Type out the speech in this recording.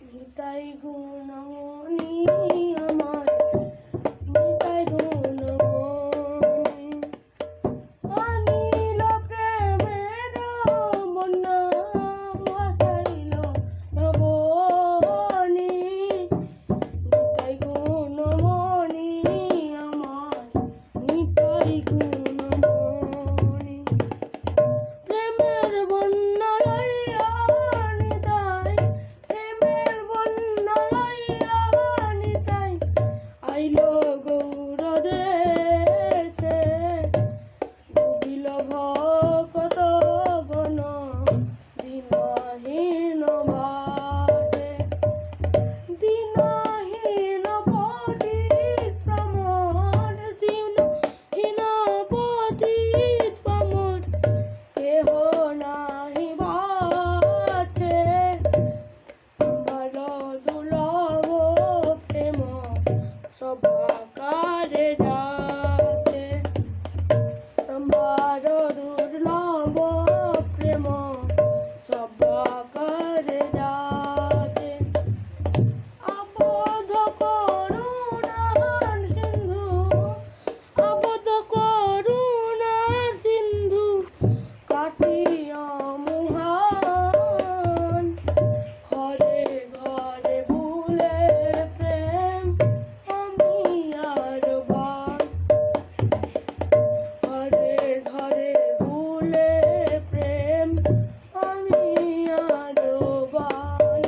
নিতাই গুণমণি আমার নিতাই গুণমণি আনিল প্রেমের বন্যা ভাসাইল নবনী নিতাই গুণমণি আমার নিতাই গুণমণি প্রেমের বন্যা লইয়া নিতাই প্রেমের বন্যা লইয়া নিতাই আইল গৌর দেশে ডুবিল ভকত বন দিনহীন ভাসে দিনহীন পতিত পামর দিনহীন পতিত পামর কেহ নাহি বাঁচে ভালো দুর্লভ প্রেম সবাকারে যাচ্ছে আমার দুর্লভ প্রেম সবাকারে যাচ্ছে আবদ্ধ করুণার সিন্ধু আবদ্ধ করুণার সিন্ধু কাটিয়া মুহান ঘরে ঘরে ভুলে প্রেম আমি আর বান ঘরে ঘরে ভুলে প্রেম আমি আর বান